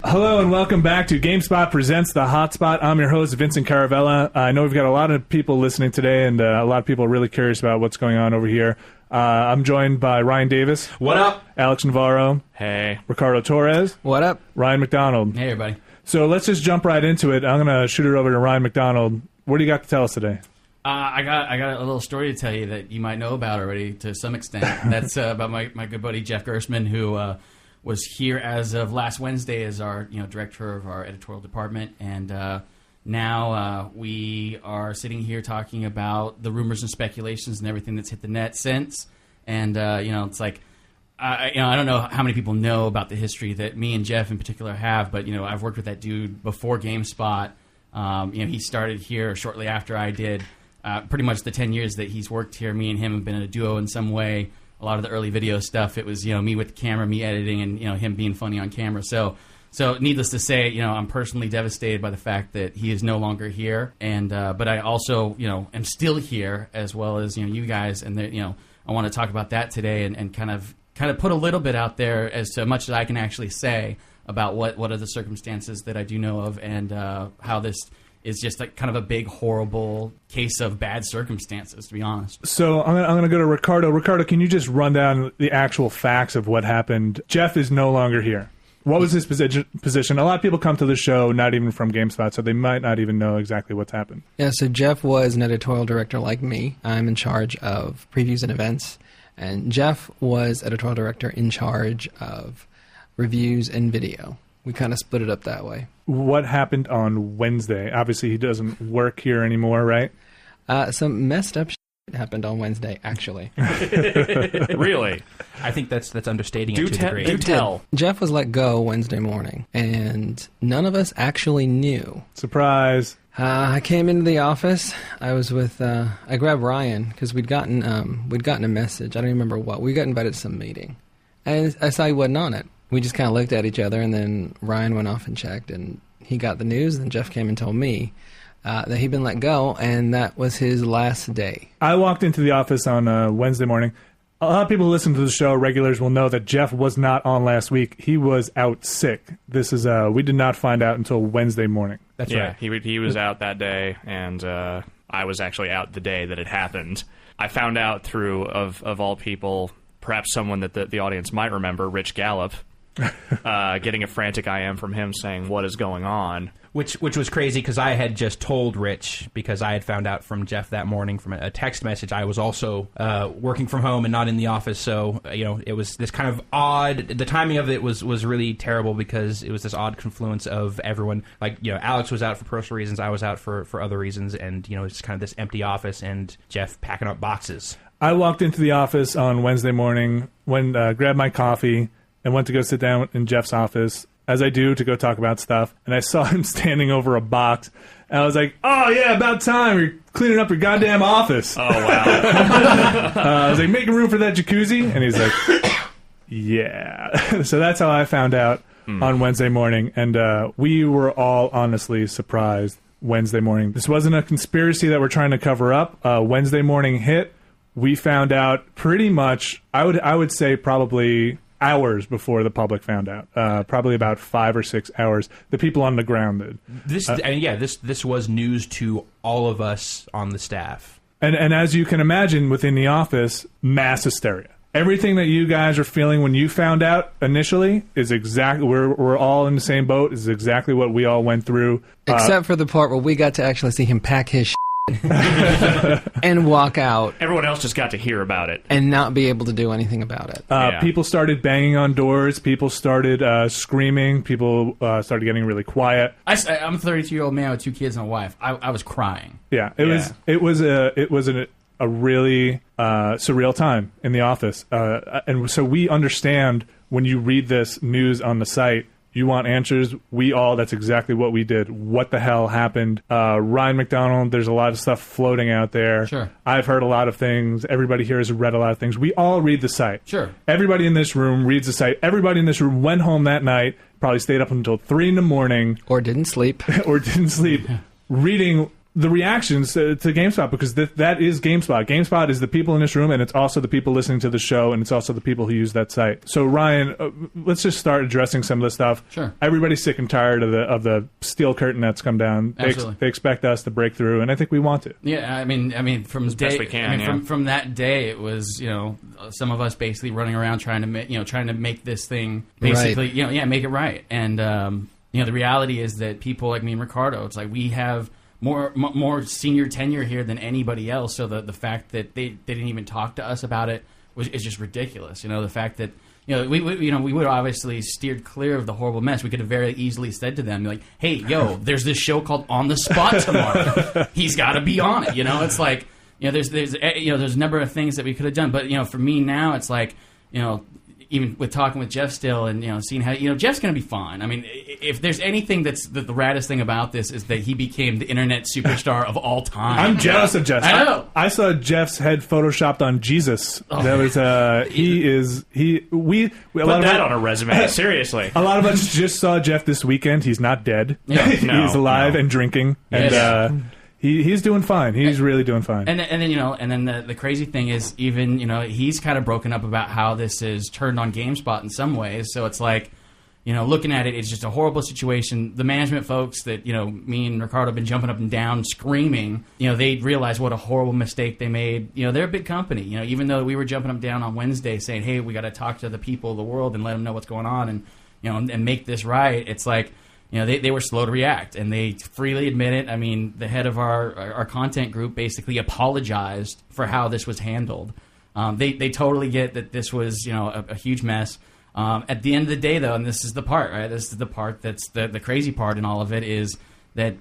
Hello and welcome back to GameSpot Presents the HotSpot. I'm your host, Vincent Caravella. I know we've got a lot of people listening today, and a lot of people are really curious about what's going on over here. I'm joined by Ryan Davis. What up? Alex Navarro. Hey. Ricardo Torres. What up? Ryan McDonald. Hey, everybody. So let's just jump right into it. I'm going to shoot it over to Ryan McDonald. What do you got to tell us today? I got a little story to tell you that you might know about already to some extent. That's about my good buddy Jeff Gerstmann, who was here as of last Wednesday as our director of our editorial department, and now we are sitting here talking about the rumors and speculations and everything that's hit the net since. And it's like I don't know how many people know about the history that me and Jeff in particular have, but I've worked with that dude before GameSpot. He started here shortly after I did. Pretty much the 10 years that he's worked here, me and him have been in a duo in some way. A lot of the early video stuff, it was me with the camera, me editing, and him being funny on camera. So needless to say, I'm personally devastated by the fact that he is no longer here. And but I also am still here, as well as you guys, and I want to talk about that today and kind of put a little bit out there as to much as I can actually say about what are the circumstances that I do know of, and how this is just like kind of a big, horrible case of bad circumstances, to be honest. So I'm gonna go to Ricardo. Ricardo, can you just run down the actual facts of what happened? Jeff is no longer here. What was his position? A lot of people come to the show not even from GameSpot, so they might not even know exactly what's happened. Yeah, so Jeff was an editorial director like me. I'm in charge of previews and events, and Jeff was editorial director in charge of reviews and video. We kind of split it up that way. What happened on Wednesday? Obviously, he doesn't work here anymore, right? Some messed up shit happened on Wednesday, actually. Really? I think that's understating it to a degree. Do tell. Jeff was let go Wednesday morning, and none of us actually knew. Surprise. I came into the office. I was with. I grabbed Ryan because we'd gotten a message. I don't remember what. We got invited to some meeting, and I saw he wasn't on it. We just kind of looked at each other, and then Ryan went off and checked, and he got the news, and then Jeff came and told me that he'd been let go, and that was his last day. I walked into the office on Wednesday morning. A lot of people who listen to the show, regulars, will know that Jeff was not on last week. He was out sick. This is we did not find out until Wednesday morning. That's right. He was out that day, and I was actually out the day that it happened. I found out through, of all people, perhaps someone that the audience might remember, Rich Gallup, getting a frantic IM from him saying, "What is going on?" Which was crazy because I had just told Rich, because I had found out from Jeff that morning from a text message. I was also working from home and not in the office, so it was this kind of odd. The timing of it was really terrible because it was this odd confluence of everyone. Like Alex was out for personal reasons, I was out for other reasons, and it's kind of this empty office and Jeff packing up boxes. I walked into the office on Wednesday morning, grabbed my coffee, and went to go sit down in Jeff's office, as I do, to go talk about stuff. And I saw him standing over a box. And I was like, oh, yeah, about time. You're cleaning up your goddamn office. Oh, wow. I was like, making room for that jacuzzi? And he's like, yeah. So that's how I found out on Wednesday morning. And we were all honestly surprised Wednesday morning. This wasn't a conspiracy that we're trying to cover up. Wednesday morning hit. We found out pretty much, I would say probably hours before the public found out. Probably about 5 or 6 hours. The people on the ground did. This was news to all of us on the staff. And as you can imagine, within the office, mass hysteria. Everything that you guys are feeling when you found out initially is exactly, we're all in the same boat, is exactly what we all went through. Except for the part where we got to actually see him pack his and walk out. Everyone else just got to hear about it and not be able to do anything about it. People started banging on doors. People started screaming. People started getting really quiet. I'm a 32-year-old man with 2 kids and a wife. I was crying. Yeah, it was a really surreal time in the office, and so we understand when you read this news on the site. You want answers? That's exactly what we did. What the hell happened? Ryan McDonald, there's a lot of stuff floating out there. Sure. I've heard a lot of things. Everybody here has read a lot of things. We all read the site. Sure. Everybody in this room reads the site. Everybody in this room went home that night, probably stayed up until 3 in the morning. Or didn't sleep. Reading the reactions to GameSpot, because that is GameSpot. GameSpot is the people in this room, and it's also the people listening to the show, and it's also the people who use that site. So Ryan, let's just start addressing some of the stuff. Sure. Everybody's sick and tired of the steel curtain that's come down. They expect us to break through, and I think we want to. Yeah, I mean, from best we can, from that day, it was some of us basically running around trying to make this thing basically make it right. And the reality is that people like me and Ricardo, it's like we have more senior tenure here than anybody else. So the fact that they didn't even talk to us about it is just ridiculous. The fact that we would obviously steered clear of the horrible mess. We could have very easily said to them, like, "Hey, there's this show called On the Spot tomorrow. He's got to be on it." It's like there's a number of things that we could have done. But for me now, it's like even with talking with Jeff still and seeing how Jeff's going to be fine. I mean, if there's anything that's the raddest thing about this is that he became the internet superstar of all time. I'm jealous of Jeff. I know. I saw Jeff's head photoshopped on Jesus. That was Put that on a resume. Seriously. A lot of us just saw Jeff this weekend. He's not dead. Yeah. He's alive and drinking, and Yes. he's doing fine. He's really doing fine. And then the crazy thing is even he's kind of broken up about how this is turned on GameSpot in some ways. So it's like looking at it, it's just a horrible situation. The management folks that me and Ricardo have been jumping up and down screaming. They realize what a horrible mistake they made. They're a big company. Even though we were jumping up and down on Wednesday saying, hey, we got to talk to the people of the world and let them know what's going on and and make this right. It's like. They were slow to react, and they freely admit it. I mean, the head of our content group basically apologized for how this was handled. They totally get that this was, a huge mess. At the end of the day, though, and this is the part, right? This is the part that's the crazy part in all of it is that,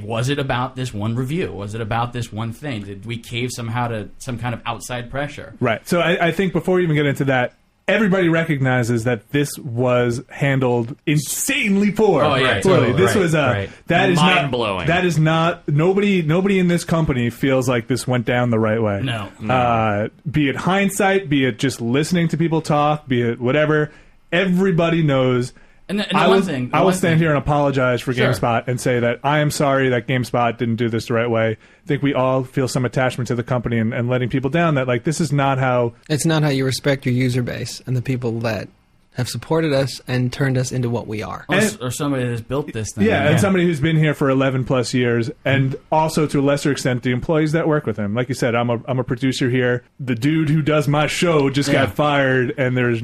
was it about this one review? Was it about this one thing? Did we cave somehow to some kind of outside pressure? Right. So I think before we even get into that, everybody recognizes that this was handled insanely poor. Oh, yeah, poorly. totally. This was that is mind-blowing. That is not nobody in this company feels like this went down the right way. No. Be it hindsight, be it just listening to people talk, be it whatever. Everybody knows. I will stand here and apologize for Sure. GameSpot and say that I am sorry that GameSpot didn't do this the right way. I think we all feel some attachment to the company and letting people down that, like, this is not how... It's not how you respect your user base and the people that have supported us and turned us into what we are. Or somebody that's built this thing. Yeah, and somebody who's been here for 11 plus years, and also to a lesser extent the employees that work with him. Like you said, I'm a producer here. The dude who does my show just got fired, and there's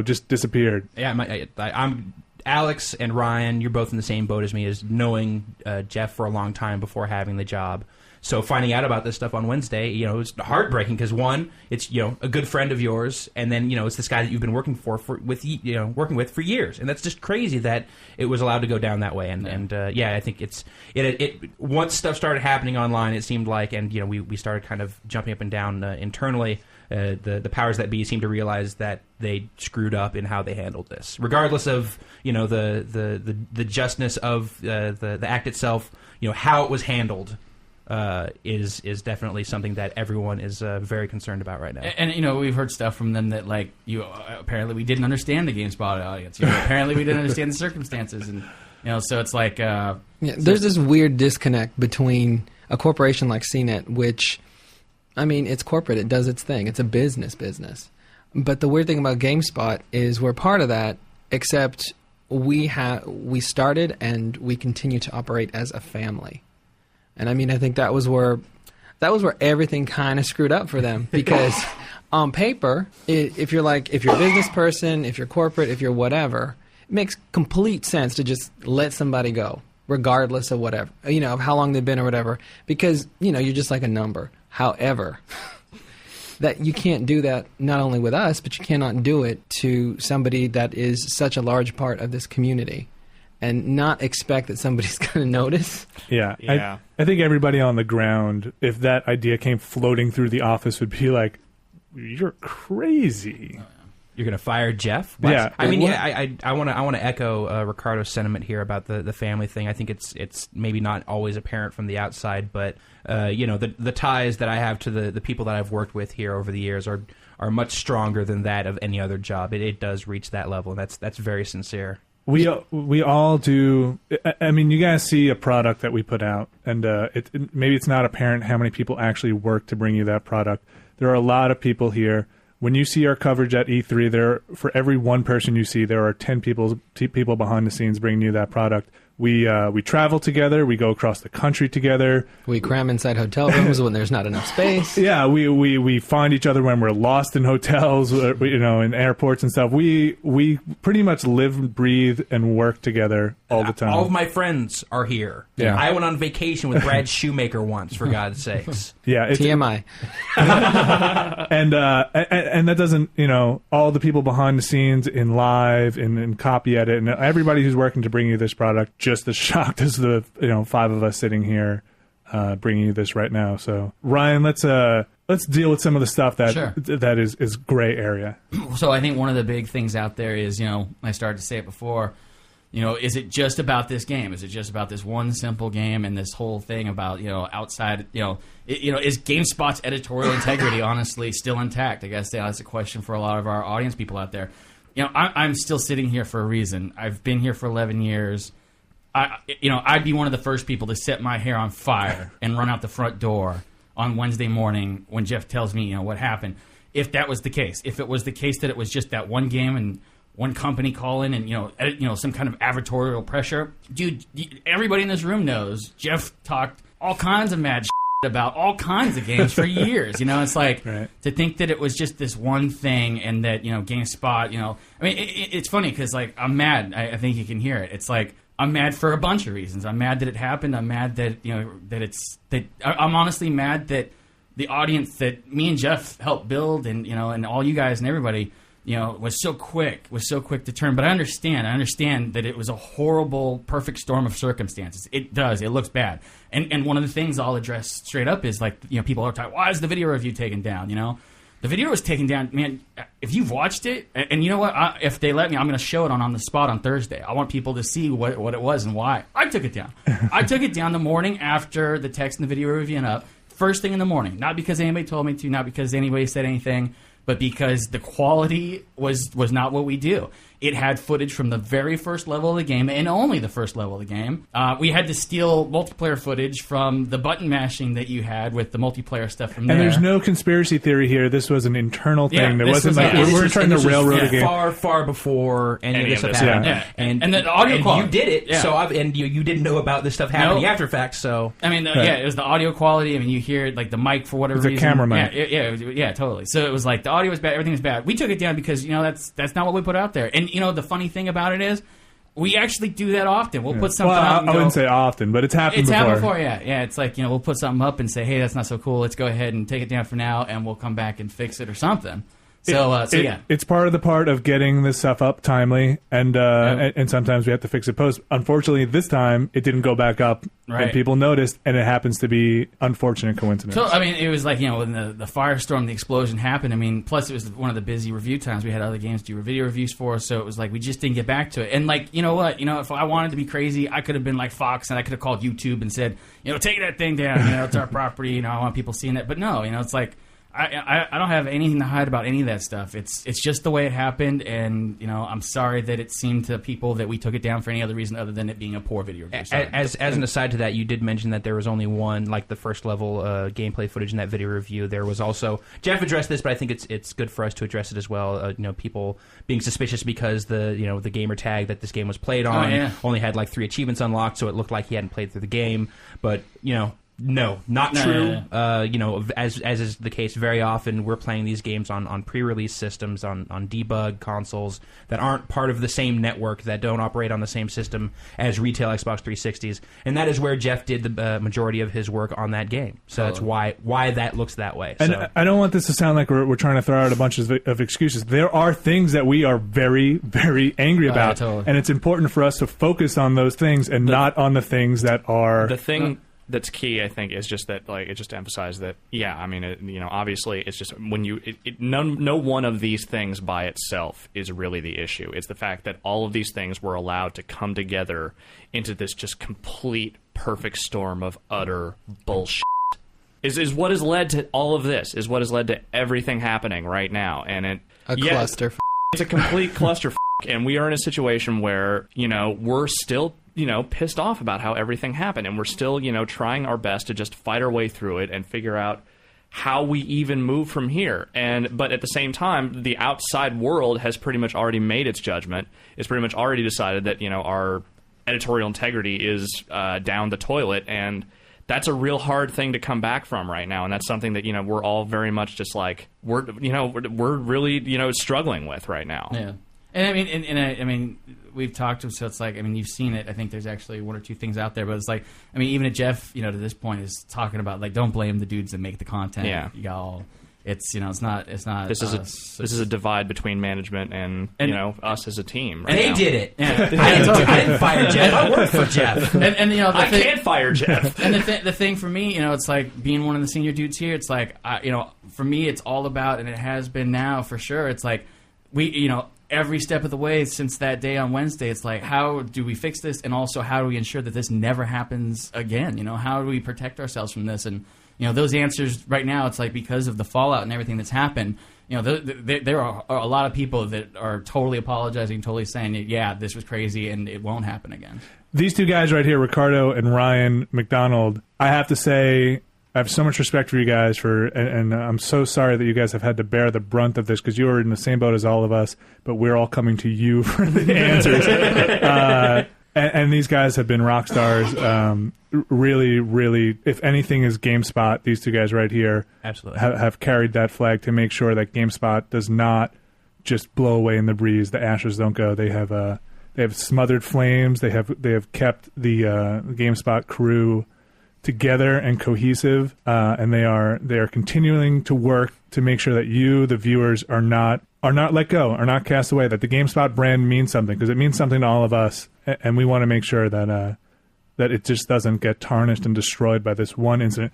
just disappeared. Yeah, I'm Alex and Ryan. You're both in the same boat as me, as knowing Jeff for a long time before having the job. So finding out about this stuff on Wednesday, it was heartbreaking because one, it's a good friend of yours, and then it's this guy that you've been working working with for years, and that's just crazy that it was allowed to go down that way. And I think it once stuff started happening online, it seemed like, and we started kind of jumping up and down internally. The powers that be seem to realize that they screwed up in how they handled this, regardless of the justness of the act itself. How it was handled. Is definitely something that everyone is very concerned about right now. And we've heard stuff from them that apparently we didn't understand the GameSpot audience. Apparently we didn't understand the circumstances, and so it's like there's this weird disconnect between a corporation like CNET, which it's corporate, it does its thing, it's a business. But the weird thing about GameSpot is we're part of that, except we started and we continue to operate as a family. And I think that was where everything kind of screwed up for them, because on paper, if you're a business person, if you're corporate, if you're whatever, it makes complete sense to just let somebody go, regardless of whatever, of how long they've been or whatever, because you're just like a number. However, that you can't do that not only with us, but you cannot do it to somebody that is such a large part of this community. And not expect that somebody's going to notice. Yeah. I think everybody on the ground, if that idea came floating through the office, would be like, "You're crazy." You're going to fire Jeff? What? Yeah. I want to echo Ricardo's sentiment here about the family thing. I think it's maybe not always apparent from the outside, but the ties that I have to the people that I've worked with here over the years are much stronger than that of any other job. It does reach that level, and that's very sincere. we all do. I mean, you guys see a product that we put out, and maybe it's not apparent how many people actually work to bring you that product. There are a lot of people here. When you see our coverage at E3, for every one person you see, there are 10 people behind the scenes bringing you that product. We travel together. We go across the country together. We cram inside hotel rooms when there's not enough space. Yeah, we find each other when we're lost in hotels, in airports and stuff. We pretty much live, breathe, and work together all the time. All of my friends are here. Yeah. I went on vacation with Brad Shoemaker once, for God's sakes. Yeah, TMI. and that doesn't, all the people behind the scenes in live and in copy edit and everybody who's working to bring you this product, just as shocked as the 5 of us sitting here bringing you this right now. So Ryan, let's deal with some of the stuff that is gray area. So I think one of the big things out there is, I started to say it before, is it just about this game? Is it just about this one simple game and this whole thing about, outside, is GameSpot's editorial integrity honestly still intact? I guess that's a question for a lot of our audience people out there. I'm still sitting here for a reason. I've been here for 11 years. I'd be one of the first people to set my hair on fire and run out the front door on Wednesday morning when Jeff tells me, what happened. If that was the case, if it was the case that it was just that one game and one company calling and some kind of advertorial pressure, dude, everybody in this room knows Jeff talked all kinds of mad shit about all kinds of games for years. It's like right. To think that it was just this one thing and that GameSpot. I mean, it's funny because I'm mad. I think you can hear it. It's like. I'm mad for a bunch of reasons. I'm mad that it happened. I'm mad that I'm honestly mad that the audience that me and Jeff helped build and all you guys and everybody was so quick to turn. But I understand that it was a horrible perfect storm of circumstances. It looks bad. And one of the things I'll address straight up is people are talking, why is the video review taken down? The video was taken down, man. If you've watched it, and you know what, if they let me, I'm going to show it on the spot on Thursday. I want people to see what it was and why. I took it down. I took it down the morning after the text and the video reviewing up, first thing in the morning. Not because anybody told me to, not because anybody said anything, but because the quality was not what we do. It had footage from the very first level of the game, and only the first level of the game. We had to steal multiplayer footage from the button mashing that you had with the multiplayer stuff from there. And there's no conspiracy theory here. This was an internal thing. Yeah, there wasn't we weren't trying to railroad a game. Far before any of this happened. Yeah. And the audio quality. You did it, yeah. So you didn't know about this stuff happening after fact. So I mean, it was the audio quality. I mean, you hear the mic for whatever reason. It's a camera mic. Yeah, totally. So it was the audio was bad, everything was bad. We took it down because that's not what we put out there. And the funny thing about it is, we actually do that often. We'll put something up. I wouldn't say often, but it's happened before. It's happened before, yeah. It's we'll put something up and say, hey, that's not so cool. Let's go ahead and take it down for now, and we'll come back and fix it or something. It's part of getting this stuff up timely, and sometimes we have to fix it post. Unfortunately, this time it didn't go back up, right. And people noticed, and it happens to be unfortunate coincidence. So I mean, it was when the firestorm, the explosion happened. I mean, plus it was one of the busy review times. We had other games to do video reviews for, so it was we just didn't get back to it. And you know what, if I wanted to be crazy, I could have been like Fox, and I could have called YouTube and said, take that thing down. It's our property. I want people seeing that. But no, it's I don't have anything to hide about any of that stuff. It's just the way it happened, and I'm sorry that it seemed to people that we took it down for any other reason other than it being a poor video review. As an aside to that, you did mention that there was only one, the first level gameplay footage in that video review. There was also, Jeff addressed this, but I think it's good for us to address it as well. People being suspicious because the gamer tag that this game was played on only had 3 achievements unlocked, so it looked like he hadn't played through the game. But no, not true. As is the case very often, we're playing these games on pre-release systems, on debug consoles that aren't part of the same network, that don't operate on the same system as retail Xbox 360s, and that is where Jeff did the majority of his work on that game. So that's why that looks that way. And so. I don't want this to sound like we're trying to throw out a bunch of excuses. There are things that we are very, very angry about, totally. And it's important for us to focus on those things and not on the things that are... The thing... that's key, I think, is just that, it's just to emphasize that, I mean, obviously, it's just when no one of these things by itself is really the issue. It's the fact that all of these things were allowed to come together into this just complete perfect storm of utter bullshit. Is what has led to all of this, is what has led to everything happening right now. And cluster. It's a complete cluster. And we are in a situation where, we're still, pissed off about how everything happened. And we're still, trying our best to just fight our way through it and figure out how we even move from here. But at the same time, the outside world has pretty much already made its judgment. It's pretty much already decided that, our editorial integrity is down the toilet. And that's a real hard thing to come back from right now, and that's something that we're all very much just like we're really struggling with right now. Yeah, and I mean we've talked to, so it's like, you've seen it. I think there's actually one or two things out there, but it's like, even if Jeff, to this point is talking about like, don't blame the dudes that make the content. Yeah, you got all. It's it's not. This is a divide between management and us as a team. Right they now. did it. Yeah. I didn't fire Jeff. I worked for Jeff. And I can't fire Jeff. And the thing for me, it's like being one of the senior dudes here. It's like for me, it's all about, and it has been now for sure. It's like we, every step of the way since that day on Wednesday, it's like, how do we fix this, and also how do we ensure that this never happens again? How do we protect ourselves from this? And those answers right now, it's like because of the fallout and everything that's happened, there are a lot of people that are totally apologizing, totally saying, yeah, this was crazy and it won't happen again. These two guys right here, Ricardo and Ryan McDonald, I have to say, I have so much respect for you guys and I'm so sorry that you guys have had to bear the brunt of this, because you are in the same boat as all of us, but we're all coming to you for the answers. And these guys have been rock stars. Really, really, if anything is GameSpot, these two guys right here absolutely have carried that flag to make sure that GameSpot does not just blow away in the breeze. The ashes don't go. They have smothered flames. They have kept the GameSpot crew together and cohesive, and they are continuing to work to make sure that you, the viewers, are not let go, are not cast away. That the GameSpot brand means something, because it means something to all of us, and we want to make sure that it just doesn't get tarnished and destroyed by this one incident.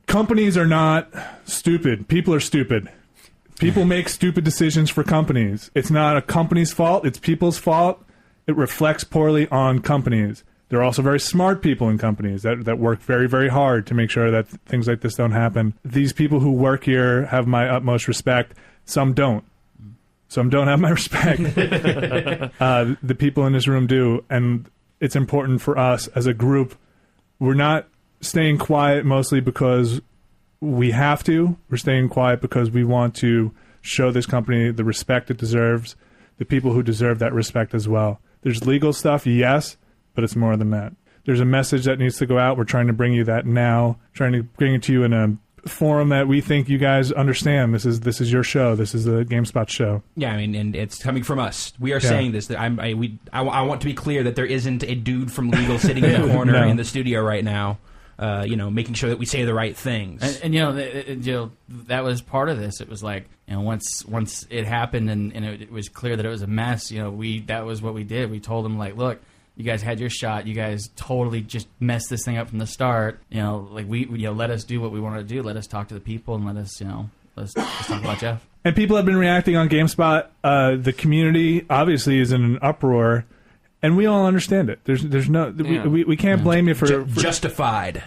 Companies are not stupid. People are stupid. People make stupid decisions for companies. It's not a company's fault. It's people's fault. It reflects poorly on companies. There are also very smart people in companies that work very, very hard to make sure that things like this don't happen. These people who work here have my utmost respect. Some don't. Some don't have my respect. The people in this room do, and it's important for us as a group. We're not staying quiet mostly because we have to. We're staying quiet because we want to show this company the respect it deserves, the people who deserve that respect as well. There's legal stuff, yes, but it's more than that. There's a message that needs to go out. We're trying to bring you that now, trying to bring it to you in a forum that we think you guys understand. This is your show. This is the GameSpot show. Yeah, and it's coming from us. We are saying this. That I want to be clear that there isn't a dude from legal sitting in the corner in the studio right now, making sure that we say the right things. And that was part of this. It was like, once it happened and it was clear that it was a mess. That was what we did. We told them, like, look, you guys had your shot. You guys totally just messed this thing up from the start. Let us do what we want to do. Let us talk to the people, and let's talk about Jeff. And people have been reacting on GameSpot. The community obviously is in an uproar, and we all understand it. There's no we can't blame you for justified.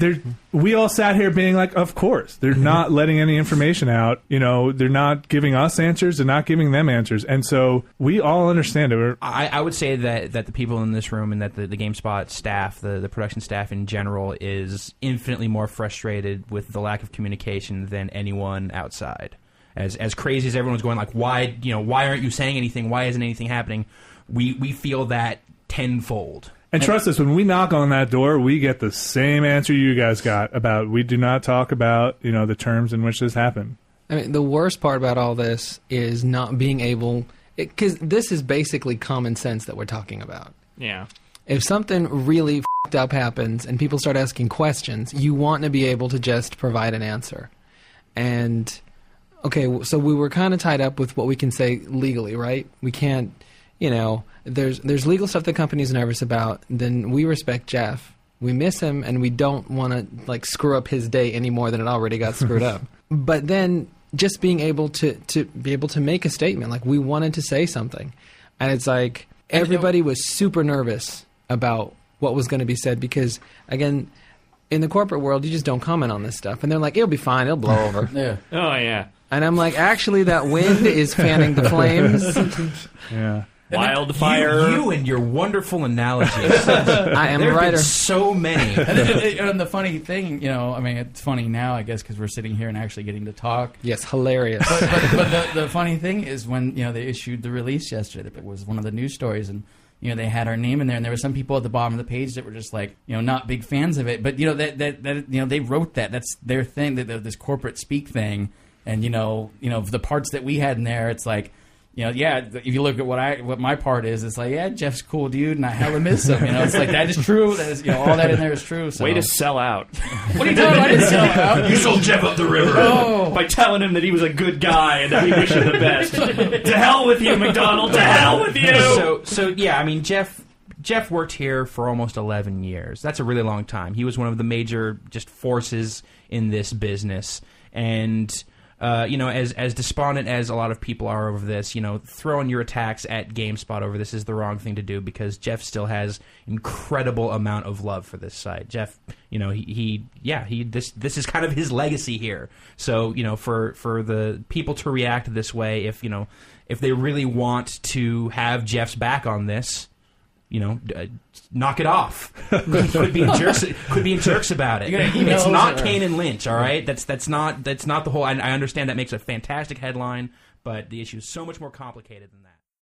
We all sat here being like, of course, they're not letting any information out. They're not giving us answers. They're not giving them answers, and so we all understand it. I would say that the people in this room and that the GameSpot staff, the production staff in general, is infinitely more frustrated with the lack of communication than anyone outside. As crazy as everyone's going, like, why aren't you saying anything? Why isn't anything happening? We feel that tenfold. And trust us, when we knock on that door, we get the same answer you guys got about we do not talk about, the terms in which this happened. I mean, the worst part about all this is not being able, because this is basically common sense that we're talking about. Yeah. If something really f***ed up happens and people start asking questions, you want to be able to just provide an answer. And, okay, so we were kind of tied up with what we can say legally, right? We can't, there's legal stuff the company's nervous about. Then we respect Jeff. We miss him, and we don't want to screw up his day any more than it already got screwed up. But then just being able to make a statement, we wanted to say something, and it's like everybody was super nervous about what was going to be said because, again, in the corporate world, you just don't comment on this stuff, and they're like, it'll be fine, it'll blow over. Yeah. Oh yeah. And I'm like, actually, that wind is fanning the flames. Yeah. Wildfire. You and your wonderful analogies. I am a There have writer. been so many. And the funny thing, I mean, it's funny now, I guess, because we're sitting here and actually getting to talk. Yes, hilarious. But the funny thing is when they issued the release yesterday, that was one of the news stories, and they had our name in there, and there were some people at the bottom of the page that were just like, not big fans of it, but that they wrote that. That's their thing, this corporate speak thing, and the parts that we had in there, it's like. If you look at what my part is, it's like, yeah, Jeff's a cool dude, and I hella miss him. It's like, that is true. That is, all that in there is true. So. Way to sell out. What are you doing? I didn't sell out. You sold Jeff up the river by telling him that he was a good guy and that we wish him the best. To hell with you, McDonald. To hell with you. So yeah, I mean, Jeff worked here for almost 11 years. That's a really long time. He was one of the major just forces in this business, and. As despondent as a lot of people are over this, throwing your attacks at GameSpot over this is the wrong thing to do, because Jeff still has incredible amount of love for this site. Jeff, this is kind of his legacy here. So, for the people to react this way, if they really want to have Jeff's back on this, knock it off. Quit being jerks about it. It's not Kane and Lynch, all right? That's not the whole. I understand that makes a fantastic headline, but the issue is so much more complicated than that.